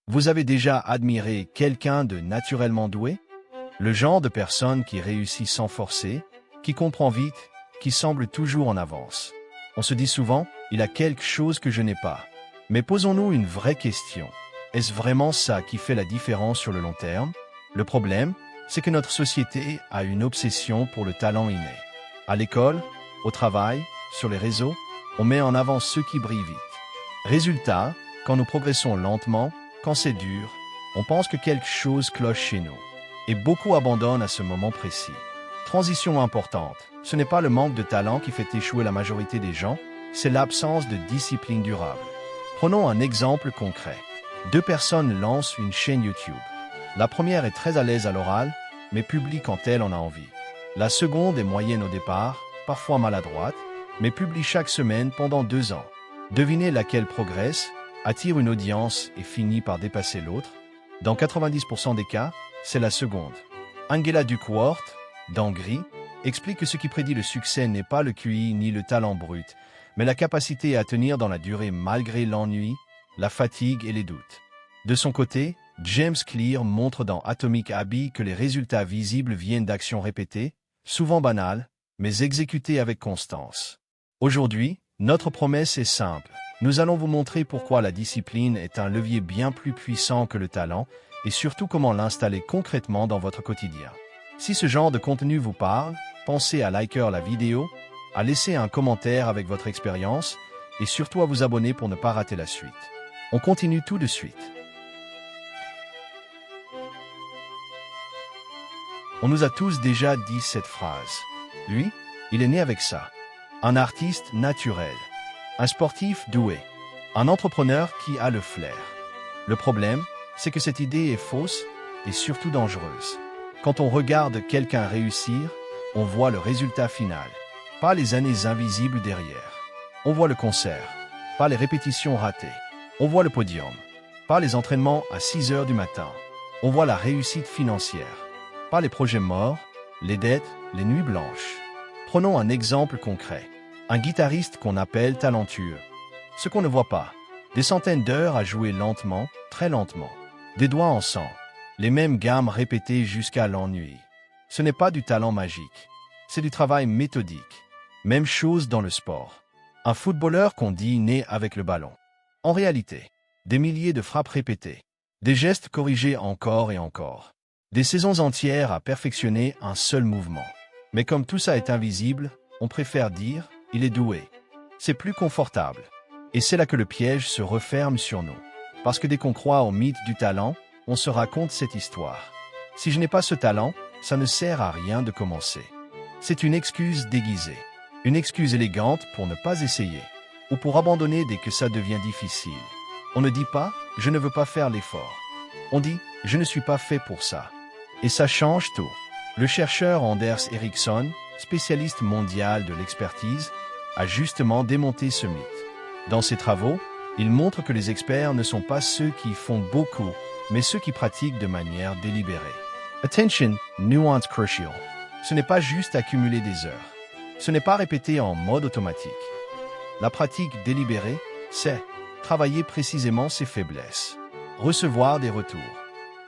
Vous avez déjà admiré quelqu'un de naturellement doué? Le genre de personne qui réussit sans forcer, qui comprend vite, qui semble toujours en avance. On se dit souvent, il a quelque chose que je n'ai pas. Mais posons-nous une vraie question. Est-ce vraiment ça qui fait la différence sur le long terme? Le problème, c'est que notre société a une obsession pour le talent inné. À l'école, au travail, sur les réseaux, on met en avant ceux qui brillent vite. Résultat, quand nous progressons lentement, quand c'est dur, on pense que quelque chose cloche chez nous. Et beaucoup abandonnent à ce moment précis. Transition importante, ce n'est pas le manque de talent qui fait échouer la majorité des gens, c'est l'absence de discipline durable. Prenons un exemple concret. Deux personnes lancent une chaîne YouTube. La première est très à l'aise à l'oral, mais publie quand elle en a envie. La seconde est moyenne au départ, parfois maladroite, mais publie chaque semaine pendant 2 ans. Devinez laquelle progresse, attire une audience et finit par dépasser l'autre. Dans 90% des cas, c'est la seconde. Angela Duckworth, dans Gris, explique que ce qui prédit le succès n'est pas le QI ni le talent brut, mais la capacité à tenir dans la durée malgré l'ennui, la fatigue et les doutes. De son côté, James Clear montre dans Atomic Habits que les résultats visibles viennent d'actions répétées, souvent banales, mais exécutées avec constance. Aujourd'hui, notre promesse est simple. Nous allons vous montrer pourquoi la discipline est un levier bien plus puissant que le talent et surtout comment l'installer concrètement dans votre quotidien. Si ce genre de contenu vous parle, pensez à liker la vidéo, à laisser un commentaire avec votre expérience et surtout à vous abonner pour ne pas rater la suite. On continue tout de suite. On nous a tous déjà dit cette phrase. Lui, il est né avec ça. Un artiste naturel. Un sportif doué. Un entrepreneur qui a le flair. Le problème, c'est que cette idée est fausse et surtout dangereuse. Quand on regarde quelqu'un réussir, on voit le résultat final, pas les années invisibles derrière. On voit le concert, pas les répétitions ratées. On voit le podium, pas les entraînements à 6 heures du matin. On voit la réussite financière, pas les projets morts, les dettes, les nuits blanches. Prenons un exemple concret. Un guitariste qu'on appelle talentueux. Ce qu'on ne voit pas. Des centaines d'heures à jouer lentement, très lentement. Des doigts en sang. Les mêmes gammes répétées jusqu'à l'ennui. Ce n'est pas du talent magique. C'est du travail méthodique. Même chose dans le sport. Un footballeur qu'on dit né avec le ballon. En réalité, des milliers de frappes répétées. Des gestes corrigés encore et encore. Des saisons entières à perfectionner un seul mouvement. Mais comme tout ça est invisible, on préfère dire « il est doué ». C'est plus confortable. Et c'est là que le piège se referme sur nous. Parce que dès qu'on croit au mythe du talent, on se raconte cette histoire. Si je n'ai pas ce talent, ça ne sert à rien de commencer. C'est une excuse déguisée. Une excuse élégante pour ne pas essayer. Ou pour abandonner dès que ça devient difficile. On ne dit pas « je ne veux pas faire l'effort ». On dit « je ne suis pas fait pour ça ». Et ça change tout. Le chercheur Anders Ericsson, spécialiste mondial de l'expertise, a justement démonté ce mythe. Dans ses travaux, il montre que les experts ne sont pas ceux qui font beaucoup, mais ceux qui pratiquent de manière délibérée. Attention, nuance crucial. Ce n'est pas juste accumuler des heures. Ce n'est pas répéter en mode automatique. La pratique délibérée, c'est travailler précisément ses faiblesses. Recevoir des retours.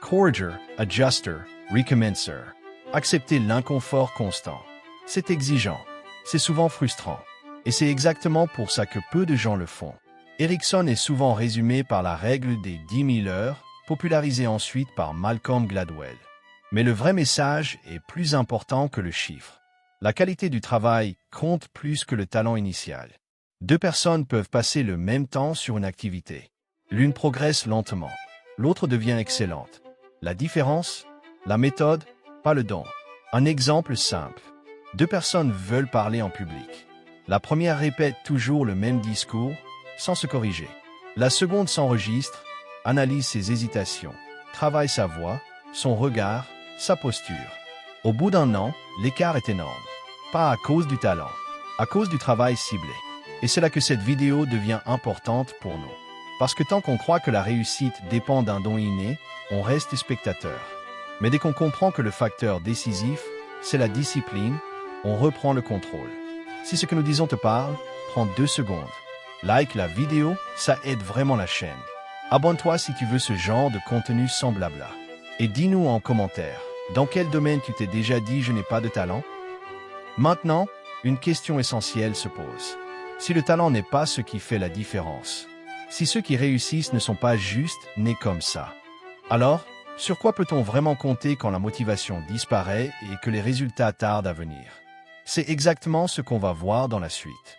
Corriger, adjuster, recommencer. Accepter l'inconfort constant. C'est exigeant. C'est souvent frustrant. Et c'est exactement pour ça que peu de gens le font. Ericsson est souvent résumé par la règle des 10 000 heures, popularisée ensuite par Malcolm Gladwell. Mais le vrai message est plus important que le chiffre. La qualité du travail compte plus que le talent initial. Deux personnes peuvent passer le même temps sur une activité. L'une progresse lentement, l'autre devient excellente. La différence? La méthode, pas le don. Un exemple simple. Deux personnes veulent parler en public. La première répète toujours le même discours, sans se corriger. La seconde s'enregistre, analyse ses hésitations, travaille sa voix, son regard, sa posture. Au bout d'un an, l'écart est énorme. Pas à cause du talent, à cause du travail ciblé. Et c'est là que cette vidéo devient importante pour nous. Parce que tant qu'on croit que la réussite dépend d'un don inné, on reste spectateur. Mais dès qu'on comprend que le facteur décisif, c'est la discipline, on reprend le contrôle. Si ce que nous disons te parle, prends 2 secondes. Like la vidéo, ça aide vraiment la chaîne. Abonne-toi si tu veux ce genre de contenu semblable. Et dis-nous en commentaire, dans quel domaine tu t'es déjà dit je n'ai pas de talent? Maintenant, une question essentielle se pose. Si le talent n'est pas ce qui fait la différence, si ceux qui réussissent ne sont pas juste nés comme ça, alors, sur quoi peut-on vraiment compter quand la motivation disparaît et que les résultats tardent à venir? C'est exactement ce qu'on va voir dans la suite.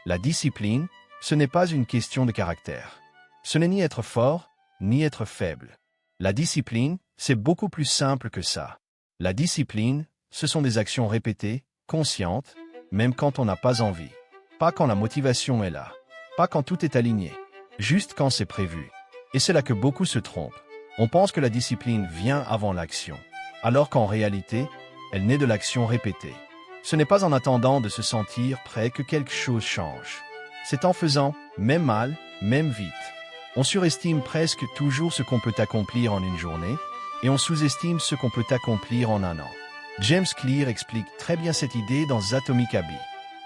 La discipline, ce n'est pas une question de caractère. Ce n'est ni être fort, ni être faible. La discipline, c'est beaucoup plus simple que ça. La discipline, ce sont des actions répétées, conscientes, même quand on n'a pas envie. Pas quand la motivation est là. Pas quand tout est aligné. Juste quand c'est prévu. Et c'est là que beaucoup se trompent. On pense que la discipline vient avant l'action, alors qu'en réalité, elle naît de l'action répétée. Ce n'est pas en attendant de se sentir prêt que quelque chose change. C'est en faisant, même mal, même vite. On surestime presque toujours ce qu'on peut accomplir en une journée, et on sous-estime ce qu'on peut accomplir en un an. James Clear explique très bien cette idée dans Atomic Habits.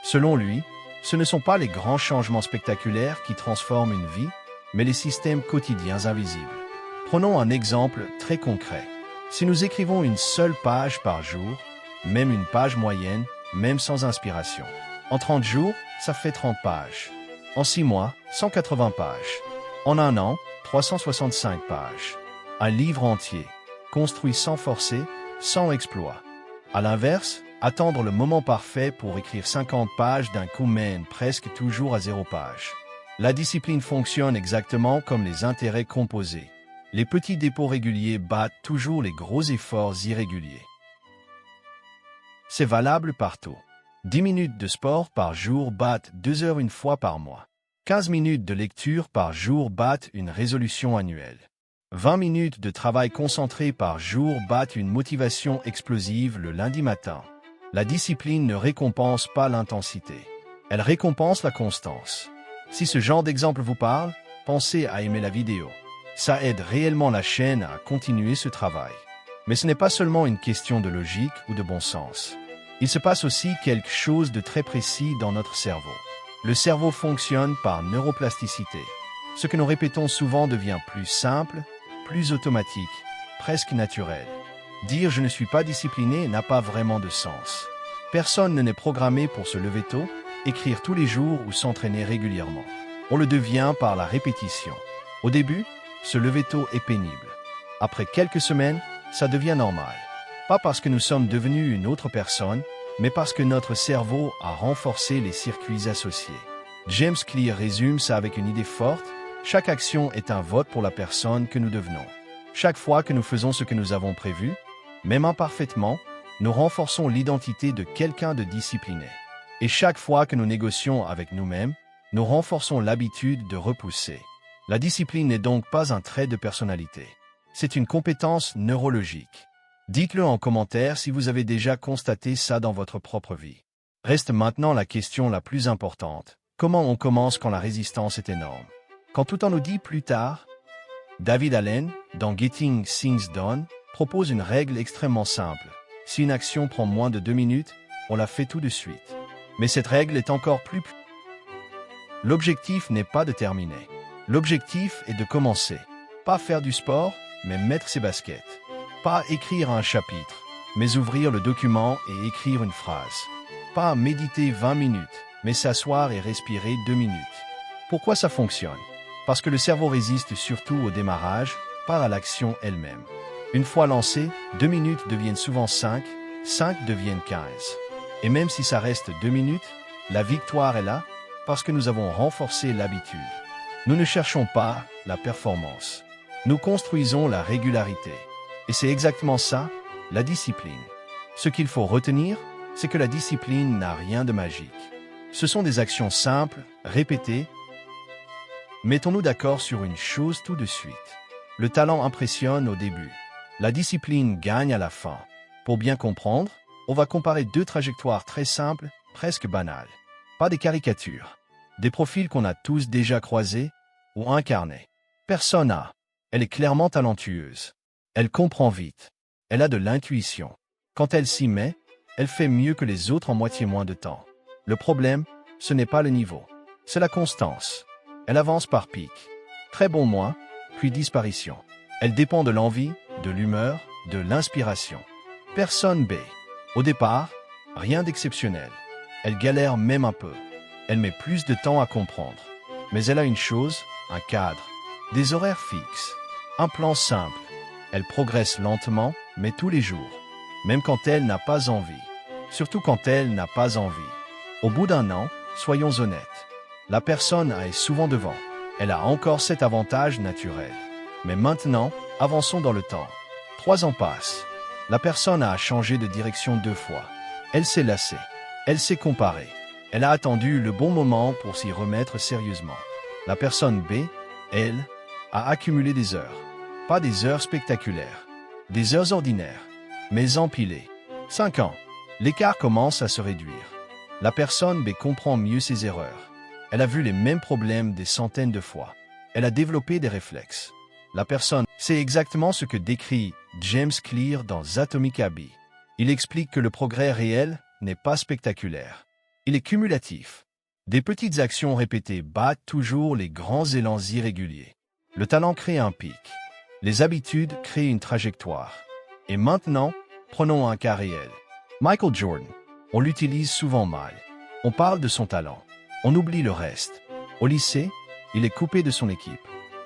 Selon lui, ce ne sont pas les grands changements spectaculaires qui transforment une vie, mais les systèmes quotidiens invisibles. Prenons un exemple très concret. Si nous écrivons une seule page par jour, même une page moyenne, même sans inspiration, en 30 jours, ça fait 30 pages. En 6 mois, 180 pages. En un an, 365 pages. Un livre entier, construit sans forcer, sans exploit. À l'inverse, attendre le moment parfait pour écrire 50 pages d'un coup mène presque toujours à 0 page. La discipline fonctionne exactement comme les intérêts composés. Les petits dépôts réguliers battent toujours les gros efforts irréguliers. C'est valable partout. 10 minutes de sport par jour battent 2 heures une fois par mois. 15 minutes de lecture par jour battent une résolution annuelle. 20 minutes de travail concentré par jour battent une motivation explosive le lundi matin. La discipline ne récompense pas l'intensité. Elle récompense la constance. Si ce genre d'exemple vous parle, pensez à aimer la vidéo. Ça aide réellement la chaîne à continuer ce travail. Mais ce n'est pas seulement une question de logique ou de bon sens. Il se passe aussi quelque chose de très précis dans notre cerveau. Le cerveau fonctionne par neuroplasticité. Ce que nous répétons souvent devient plus simple, plus automatique, presque naturel. Dire « je ne suis pas discipliné » n'a pas vraiment de sens. Personne ne n'est programmé pour se lever tôt, écrire tous les jours ou s'entraîner régulièrement. On le devient par la répétition. Au début, se lever tôt est pénible. Après quelques semaines, ça devient normal. Pas parce que nous sommes devenus une autre personne, mais parce que notre cerveau a renforcé les circuits associés. James Clear résume ça avec une idée forte. Chaque action est un vote pour la personne que nous devenons. Chaque fois que nous faisons ce que nous avons prévu, même imparfaitement, nous renforçons l'identité de quelqu'un de discipliné. Et chaque fois que nous négocions avec nous-mêmes, nous renforçons l'habitude de repousser. La discipline n'est donc pas un trait de personnalité. C'est une compétence neurologique. Dites-le en commentaire si vous avez déjà constaté ça dans votre propre vie. Reste maintenant la question la plus importante. Comment on commence quand la résistance est énorme? Quand tout en nous dit plus tard? David Allen, dans Getting Things Done, propose une règle extrêmement simple. Si une action prend moins de 2 minutes, on la fait tout de suite. Mais cette règle est encore plus... L'objectif n'est pas de terminer. L'objectif est de commencer. Pas faire du sport, mais mettre ses baskets. Pas écrire un chapitre, mais ouvrir le document et écrire une phrase. Pas méditer 20 minutes, mais s'asseoir et respirer 2 minutes. Pourquoi ça fonctionne? Parce que le cerveau résiste surtout au démarrage, pas à l'action elle-même. Une fois lancé, 2 minutes deviennent souvent 5, 5 deviennent 15. Et même si ça reste 2 minutes, la victoire est là, parce que nous avons renforcé l'habitude. Nous ne cherchons pas la performance. Nous construisons la régularité. Et c'est exactement ça, la discipline. Ce qu'il faut retenir, c'est que la discipline n'a rien de magique. Ce sont des actions simples, répétées. Mettons-nous d'accord sur une chose tout de suite. Le talent impressionne au début. La discipline gagne à la fin. Pour bien comprendre, on va comparer 2 trajectoires très simples, presque banales. Pas des caricatures. Des profils qu'on a tous déjà croisés ou incarnés. Persona. Elle est clairement talentueuse. Elle comprend vite. Elle a de l'intuition. Quand elle s'y met, elle fait mieux que les autres en moitié moins de temps. Le problème, ce n'est pas le niveau. C'est la constance. Elle avance par pic. Très bon mois, puis disparition. Elle dépend de l'envie, de l'humeur, de l'inspiration. Personne B. Au départ, rien d'exceptionnel. Elle galère même un peu. Elle met plus de temps à comprendre. Mais elle a une chose, un cadre, des horaires fixes, un plan simple. Elle progresse lentement, mais tous les jours. Même quand elle n'a pas envie. Surtout quand elle n'a pas envie. Au bout d'un an, soyons honnêtes. La personne est souvent devant. Elle a encore cet avantage naturel. Mais maintenant, avançons dans le temps. 3 ans passent. La personne a changé de direction 2 fois. Elle s'est lassée. Elle s'est comparée. Elle a attendu le bon moment pour s'y remettre sérieusement. La personne B, elle, a accumulé des heures. Pas des heures spectaculaires. Des heures ordinaires. Mais empilées. 5 ans. L'écart commence à se réduire. La personne B comprend mieux ses erreurs. Elle a vu les mêmes problèmes des centaines de fois. Elle a développé des réflexes. La personne sait exactement ce que décrit James Clear dans Atomic Habits. Il explique que le progrès réel n'est pas spectaculaire. Il est cumulatif. Des petites actions répétées battent toujours les grands élans irréguliers. Le talent crée un pic. Les habitudes créent une trajectoire. Et maintenant, prenons un cas réel. Michael Jordan. On l'utilise souvent mal. On parle de son talent. On oublie le reste. Au lycée, il est coupé de son équipe.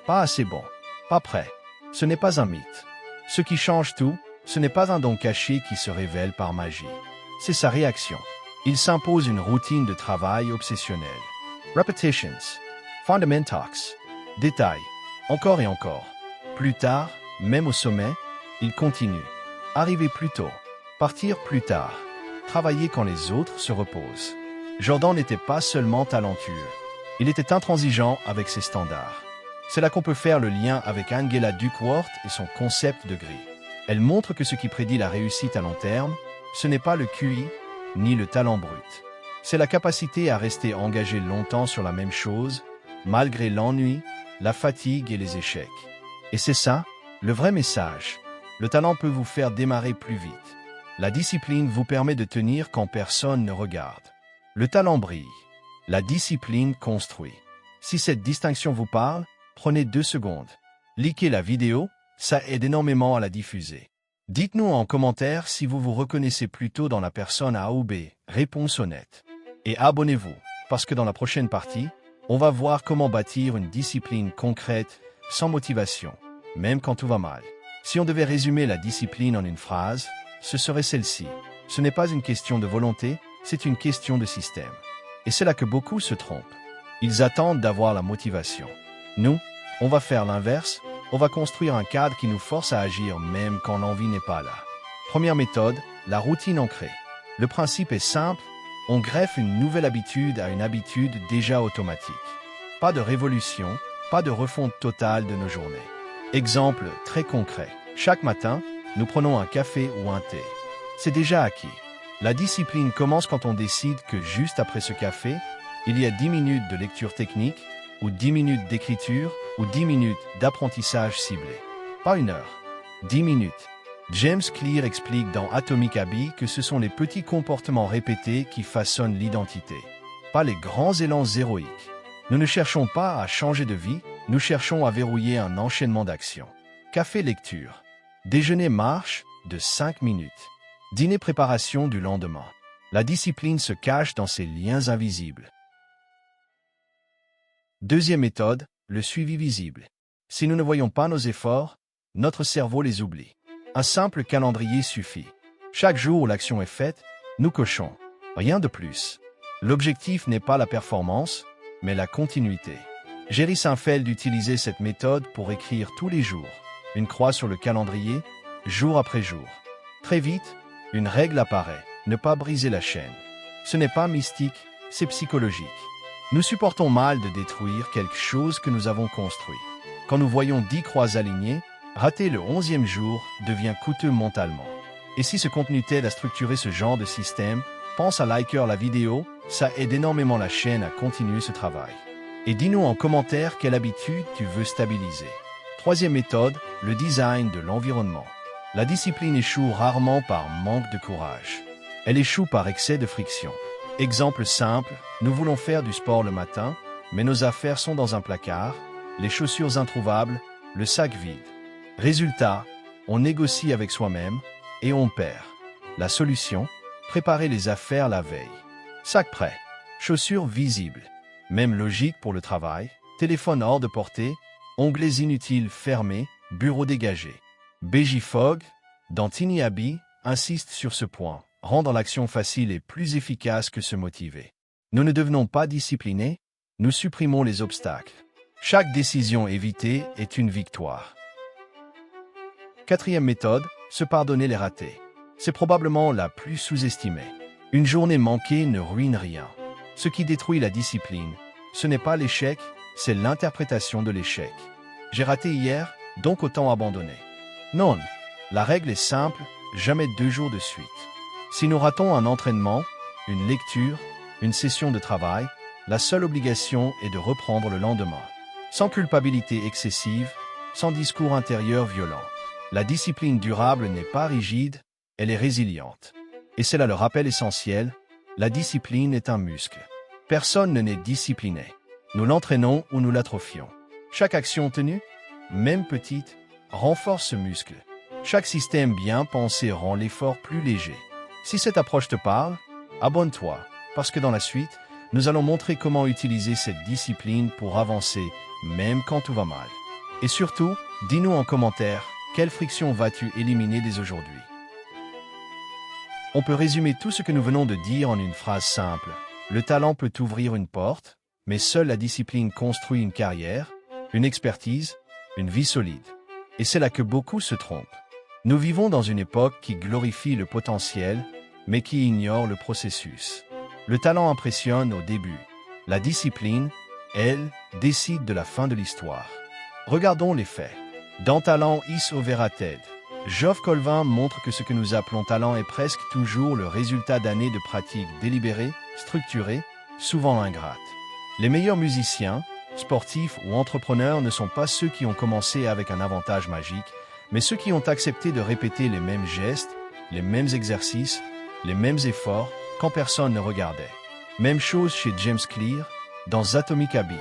Pas assez bon. Pas prêt. Ce n'est pas un mythe. Ce qui change tout, ce n'est pas un don caché qui se révèle par magie. C'est sa réaction. Il s'impose une routine de travail obsessionnelle. Repetitions. Fundamentals. Détails. Encore et encore. Plus tard, même au sommet, il continue. Arriver plus tôt. Partir plus tard. Travailler quand les autres se reposent. Jordan n'était pas seulement talentueux. Il était intransigeant avec ses standards. C'est là qu'on peut faire le lien avec Angela Duckworth et son concept de grille. Elle montre que ce qui prédit la réussite à long terme, ce n'est pas le QI, ni le talent brut. C'est la capacité à rester engagé longtemps sur la même chose, malgré l'ennui, la fatigue et les échecs. Et c'est ça, le vrai message. Le talent peut vous faire démarrer plus vite. La discipline vous permet de tenir quand personne ne regarde. Le talent brille. La discipline construit. Si cette distinction vous parle, prenez 2 secondes. Likez la vidéo, ça aide énormément à la diffuser. Dites-nous en commentaire si vous vous reconnaissez plutôt dans la personne A ou B. Réponse honnête. Et abonnez-vous, parce que dans la prochaine partie, on va voir comment bâtir une discipline concrète, sans motivation, même quand tout va mal. Si on devait résumer la discipline en une phrase, ce serait celle-ci. Ce n'est pas une question de volonté, c'est une question de système. Et c'est là que beaucoup se trompent. Ils attendent d'avoir la motivation. Nous, on va faire l'inverse, on va construire un cadre qui nous force à agir même quand l'envie n'est pas là. Première méthode, la routine ancrée. Le principe est simple, on greffe une nouvelle habitude à une habitude déjà automatique. Pas de révolution, pas de refonte totale de nos journées. Exemple très concret. Chaque matin, nous prenons un café ou un thé. C'est déjà acquis. La discipline commence quand on décide que juste après ce café, il y a 10 minutes de lecture technique, ou 10 minutes d'écriture, ou 10 minutes d'apprentissage ciblé. Pas 1 heure. 10 minutes. James Clear explique dans Atomic Habits que ce sont les petits comportements répétés qui façonnent l'identité. Pas les grands élans héroïques. Nous ne cherchons pas à changer de vie, nous cherchons à verrouiller un enchaînement d'actions. Café lecture. Déjeuner marche de 5 minutes. Dîner préparation du lendemain. La discipline se cache dans ces liens invisibles. Deuxième méthode, le suivi visible. Si nous ne voyons pas nos efforts, notre cerveau les oublie. Un simple calendrier suffit. Chaque jour où l'action est faite, nous cochons. Rien de plus. L'objectif n'est pas la performance, mais la continuité. Jerry Seinfeld utilisait cette méthode pour écrire tous les jours. Une croix sur le calendrier, jour après jour. Très vite, une règle apparaît, ne pas briser la chaîne. Ce n'est pas mystique, c'est psychologique. Nous supportons mal de détruire quelque chose que nous avons construit. Quand nous voyons 10 croix alignées, rater le 11e jour devient coûteux mentalement. Et si ce contenu t'aide à structurer ce genre de système, pense à liker la vidéo, ça aide énormément la chaîne à continuer ce travail. Et dis-nous en commentaire quelle habitude tu veux stabiliser. Troisième méthode, le design de l'environnement. La discipline échoue rarement par manque de courage. Elle échoue par excès de friction. Exemple simple, nous voulons faire du sport le matin, mais nos affaires sont dans un placard, les chaussures introuvables, le sac vide. Résultat, on négocie avec soi-même et on perd. La solution, préparer les affaires la veille. Sac prêt, chaussures visibles. Même logique pour le travail, téléphone hors de portée, onglets inutiles fermés, bureau dégagé. BJ Fogg, dans Tiny Abbey, insiste sur ce point, rendre l'action facile et plus efficace que se motiver. Nous ne devenons pas disciplinés, nous supprimons les obstacles. Chaque décision évitée est une victoire. Quatrième méthode, se pardonner les ratés. C'est probablement la plus sous-estimée. Une journée manquée ne ruine rien. Ce qui détruit la discipline, ce n'est pas l'échec, c'est l'interprétation de l'échec. J'ai raté hier, donc autant abandonner. Non, la règle est simple, jamais 2 jours de suite. Si nous ratons un entraînement, une lecture, une session de travail, la seule obligation est de reprendre le lendemain. Sans culpabilité excessive, sans discours intérieur violent. La discipline durable n'est pas rigide, elle est résiliente. Et c'est là le rappel essentiel, la discipline est un muscle. Personne ne n'est discipliné. Nous l'entraînons ou nous l'atrophions. Chaque action tenue, même petite, renforce ce muscle. Chaque système bien pensé rend l'effort plus léger. Si cette approche te parle, abonne-toi, parce que dans la suite, nous allons montrer comment utiliser cette discipline pour avancer, même quand tout va mal. Et surtout, dis-nous en commentaire, quelle friction vas-tu éliminer dès aujourd'hui? On peut résumer tout ce que nous venons de dire en une phrase simple. Le talent peut ouvrir une porte, mais seule la discipline construit une carrière, une expertise, une vie solide. Et c'est là que beaucoup se trompent. Nous vivons dans une époque qui glorifie le potentiel, mais qui ignore le processus. Le talent impressionne au début. La discipline, elle, décide de la fin de l'histoire. Regardons les faits. Dans Talent is Overrated, Geoff Colvin montre que ce que nous appelons talent est presque toujours le résultat d'années de pratiques délibérées, structurées, souvent ingrates. Les meilleurs musiciens, sportifs ou entrepreneurs ne sont pas ceux qui ont commencé avec un avantage magique, mais ceux qui ont accepté de répéter les mêmes gestes, les mêmes exercices, les mêmes efforts, quand personne ne regardait. Même chose chez James Clear, dans Atomic Habits.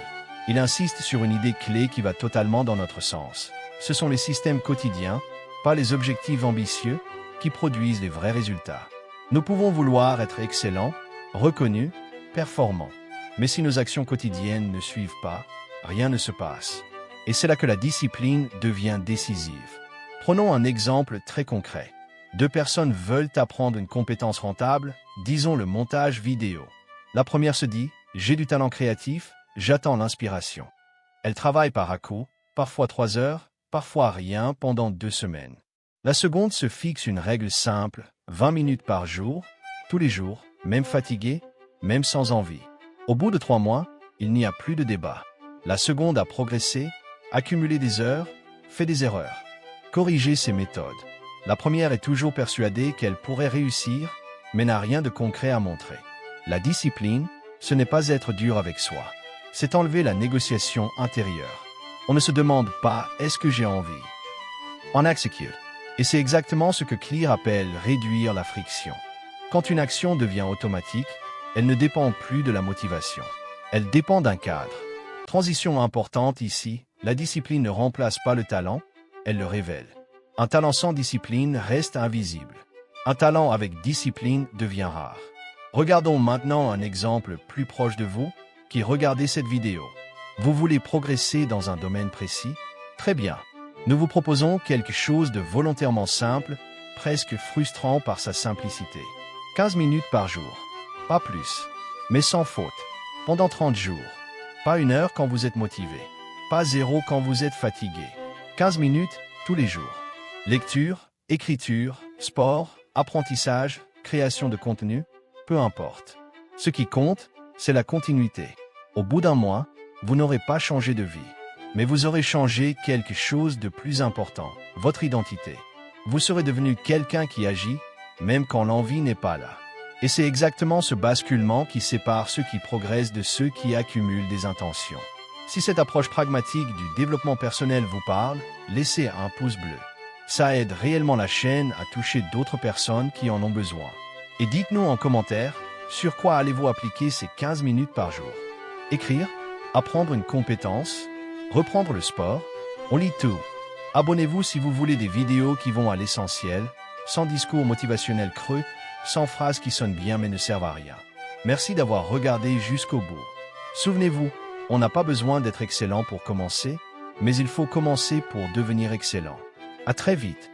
Il insiste sur une idée clé qui va totalement dans notre sens. Ce sont les systèmes quotidiens, pas les objectifs ambitieux, qui produisent les vrais résultats. Nous pouvons vouloir être excellents, reconnus, performants. Mais si nos actions quotidiennes ne suivent pas, rien ne se passe. Et c'est là que la discipline devient décisive. Prenons un exemple très concret. 2 personnes veulent apprendre une compétence rentable, disons le montage vidéo. La première se dit « J'ai du talent créatif, j'attends l'inspiration ». Elle travaille par à-coups, parfois 3 heures, parfois rien pendant 2 semaines. La seconde se fixe une règle simple, 20 minutes par jour, tous les jours, même fatiguée, même sans envie. Au bout de 3 mois, il n'y a plus de débat. La seconde a progressé, accumulé des heures, fait des erreurs. Corriger ses méthodes. La première est toujours persuadée qu'elle pourrait réussir, mais n'a rien de concret à montrer. La discipline, ce n'est pas être dur avec soi. C'est enlever la négociation intérieure. On ne se demande pas « est-ce que j'ai envie ?» On exécute. Et c'est exactement ce que Clear appelle réduire la friction. Quand une action devient automatique, elle ne dépend plus de la motivation. Elle dépend d'un cadre. Transition importante ici, la discipline ne remplace pas le talent, elle le révèle. Un talent sans discipline reste invisible. Un talent avec discipline devient rare. Regardons maintenant un exemple plus proche de vous qui regardez cette vidéo. Vous voulez progresser dans un domaine précis? Très bien. Nous vous proposons quelque chose de volontairement simple, presque frustrant par sa simplicité. 15 minutes par jour. Pas plus. Mais sans faute. Pendant 30 jours. Pas 1 heure quand vous êtes motivé. Pas 0 quand vous êtes fatigué. 15 minutes tous les jours. Lecture, écriture, sport, apprentissage, création de contenu, peu importe. Ce qui compte, c'est la continuité. Au bout d'un mois, vous n'aurez pas changé de vie. Mais vous aurez changé quelque chose de plus important, votre identité. Vous serez devenu quelqu'un qui agit, même quand l'envie n'est pas là. Et c'est exactement ce basculement qui sépare ceux qui progressent de ceux qui accumulent des intentions. Si cette approche pragmatique du développement personnel vous parle, laissez un pouce bleu. Ça aide réellement la chaîne à toucher d'autres personnes qui en ont besoin. Et dites-nous en commentaire, sur quoi allez-vous appliquer ces 15 minutes par jour? Écrire, apprendre une compétence, Reprendre le sport. On lit tout. Abonnez-vous si vous voulez des vidéos qui vont à l'essentiel, sans discours motivationnel creux, sans phrases qui sonnent bien mais ne servent à rien. Merci d'avoir regardé jusqu'au bout. Souvenez-vous, on n'a pas besoin d'être excellent pour commencer, mais il faut commencer pour devenir excellent. À très vite.